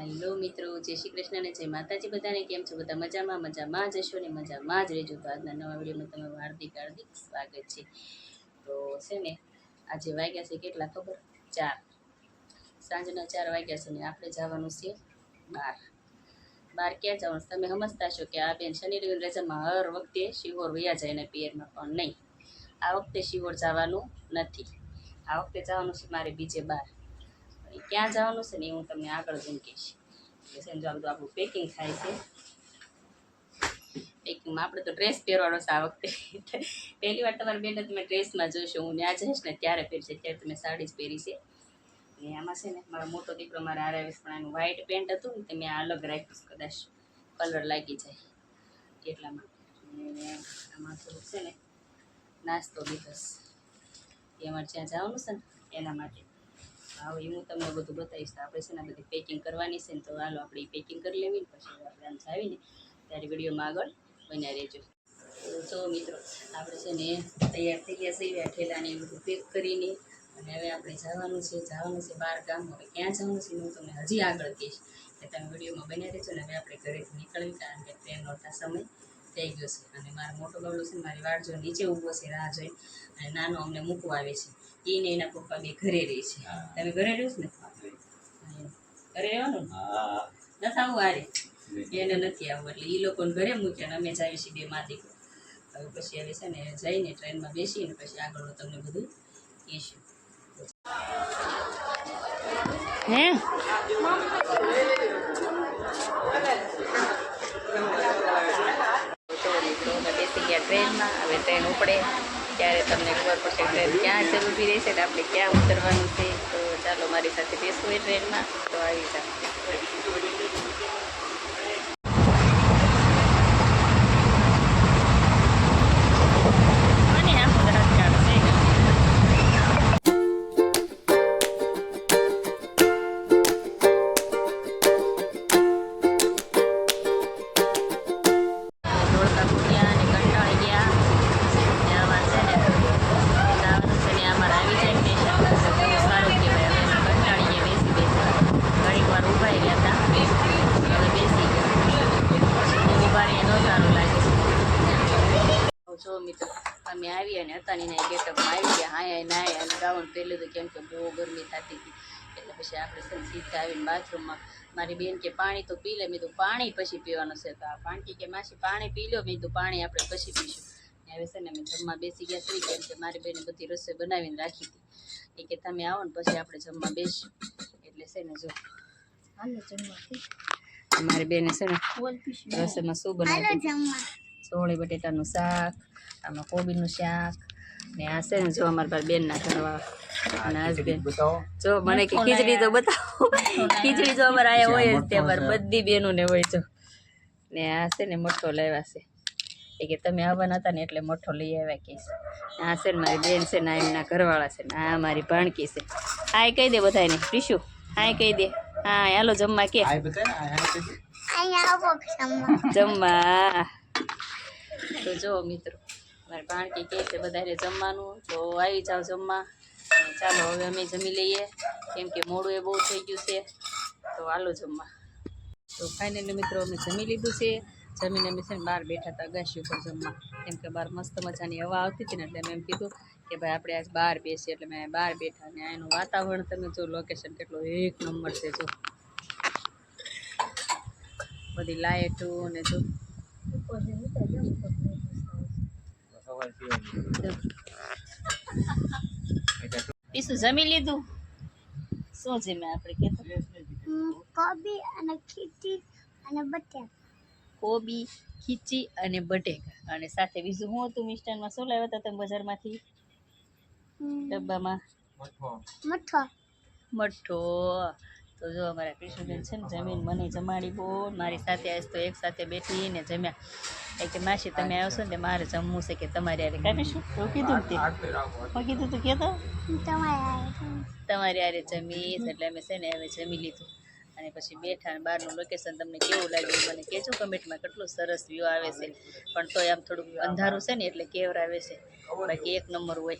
Hello મિત્રો, જય શ્રી કૃષ્ણ ને જય માતાજી બધાને. કેમ છો બધા? મજામાં જશો ને મજામાં જ રહેજો. તો આજના નવા વિડીયોમાં તમારું હાર્દિક સ્વાગત છે. તો છે ને આજે વાગ્યા છે કેટલા ખબર? 4 સાંજના 4 વાગ્યા છે ને આપણે જવાનું છે બાર ક્યાં જવાનું? તમે સમજતા છો કે આ બેન શનિ રવિ રજામાં હર વખતે શિહોર વયા જાય ને પિયરમાં, પણ નહીં, આ વખતે શિહોર જવાનું નથી. આ વખતે જવાનું છે મારે બીજે બાર. ક્યાં જવાનું છે ને હું તમને આગળ જઈને કહીશ. એટલે જો બધું આપણું પેકિંગ થાય છે. પેકિંગમાં આપણે તો ડ્રેસ પહેરવાનો છે આ વખતે. પહેલી વાર તમારી બેન તમે ડ્રેસમાં જોશો. હું ત્યાં જઈશ ને ત્યારે પહેરશે, ત્યારે તમે સાડી જ પહેરી છે. ને આમાં છે ને મારો મોટો દીકરો મારે આરાવીશ, પણ એનું વ્હાઈટ પેન્ટ હતું ને તે મેં અલગ રાખ્યું, કદાચ કલર લાગી જાય એટલા માટે. ને આમાં થોડુંક છે ને નાસ્તો દીધો એ અમારે જ્યાં જવાનું છે ને એના માટે. હવે હું તમને બધું બતાવીશ. આપણે છે ને બધી પેકિંગ કરવાની છે ને, તો હાલો આપણે એ પેકિંગ કરી લેવી ને પછી આપણે આમ આવીને ત્યારે વિડીયોમાં આગળ બન્યા રહેજો. તો જો મિત્રો, આપણે છે ને તૈયાર થઈ ગયા છે ઠેલાને એ બધું પેક કરીને, અને હવે આપણે જવાનું છે બહાર ગામ. હવે ક્યાં જવાનું છે હું તમને હજી આગળ કહીશ, કે તમે વિડીયોમાં બન્યા રહેજો. ને હવે આપણે ઘરેથી નીકળવી, કારણ કે ટ્રેનનો સમય થઈ ગયો છે. અને મારો મોટો બાબલો છે મારી વાડ જો નીચે ઊભો છે રાહ જોઈ, અને નાનો અમને મૂકવા આવે છે. એને એના પપ્પા બે ઘરે રહે છે. તમે ઘરે રહ્યો છો ને? ઘરે રહેવાનું નથી આવું હારે, એને નથી આવું. એટલે એ લોકોને ઘરે મૂક્યા ને અમે જ આવી છીએ બે માં દીકરો. હવે પછી હવે છે ને જઈને ટ્રેનમાં બેસીને પછી આગળ તમને બધું કહીશું. હે બેસી ગયા ટ્રેનમાં. હવે ટ્રેન ઉપડે ત્યારે તમને ખબર પડશે ટ્રેન ક્યાં જરૂરી રહેશે ને આપણે ક્યાં ઉતરવાનું છે. તો ચાલો મારી સાથે બેસવું એ ટ્રેનમાં, તો આવી જાઓ. જો મિત્રો, અમે આવી અને હતા ને ગેટઅપમાં આવી ગયા. હા નાય અને ગાઉન પહેરી લીધું, કેમ કે બહુ ગરમી થતી હતી. એટલે પછી આપણે સીધા આવીને બાથરૂમમાં મારી બેન કે પાણી તો પી લે. મેં તો પાણી પછી પીવાનું છે. તો આ પાણી કે માસી પાણી પી લો. મેં તો પાણી આપણે પછી પીશું. હવે છે ને અમે જમવા બેસી ગયા છીએ, કેમ કે મારી બેને બધી રસોઈ બનાવીને રાખી હતી. એ કે તમે આવો ને પછી આપણે જમવા બેસીશું. એટલે છે ને જો મારી બેને છે ને રસોઈમાં શું બનાવ્યું? ચોળી બટેટાનું શાક, આમાં કોબીનું શાક, ને આ છે ને જો અમારા પાસે બેનના ઘરવાળા અને હસબેન્ડ. જો મને કે ખીચડી તો બતાવો. ખીચડી જો અમારે અહીંયા હોય જ, તે અમારે બધી બેનોને હોય. જો ને આ છે ને મઠો લાવ્યા છે. એ કે તમે આવવાના હતા ને એટલે મઠો લઈ આવ્યા કહીશ. આ છે ને મારી બેન છે ને એમના ઘરવાળા છે ને આ મારી ભાણકી છે. હા કહી દે બધાને. પીશું હા કહી દે. હા હાલો જમવા કે જમવા. તો જો મિત્રો, મારી ભાણકી કહે છે બધાને જમવાનું, તો આવી જાઓ જમવા. ચાલો હવે અમે જમી લઈએ, કેમ કે મોડું એ બહુ થઈ ગયું છે. તો હાલો જમવા. તો ફાઇનલી મિત્રો અમે જમી લીધું છે. જમીને અમે છે ને બહાર બેઠા હતા અગાશી ઉપર જમવા, કેમ કે બહાર મસ્ત મજાની હવા આવતી હતી ને, એટલે મેં એમ કીધું કે ભાઈ આપણે આજ બહાર બેસીએ. એટલે મેં બહાર બેઠા. ને એનું વાતાવરણ તમે જો, લોકેશન કેટલું એક નંબર છે. જો બધી લાઇટો ને જો પીસું જમી લીધું. શું જમે આપણે કે કોબી અને ખીચી અને બટેકા. કોબી, ખીચી અને બટેકા. અને સાથે બીજું શું હતું મિષ્ટાનમાં? શું લાવ્યા હતા તમે બજારમાંથી ડબ્બામાં? મઠ્ઠો. તો જો અમારા કૃષ્ણબેન છે ને જમીન મને જમાડી બહુ. મારી સાથે આજ તો એક સાથે બેઠીને જમ્યા. કે માસી તમે આવશો ને મારે જમવું છે કે તમારે યારે કાપીશું. એવું કીધું ને તે હું કીધું તું કહેતો તમારે યારે જમીશ. એટલે અમે છે ને હવે જમી લીધું અને પછી બેઠા. બહારનું લોકેશન તમને કેવું લાગ્યું મને કહેજો કમેન્ટમાં. કેટલું સરસ વ્યૂ આવે છે, પણ તોય આમ થોડુંક અંધારું છે ને એટલે કેવર આવે છે. બાકી એક નંબર હોય.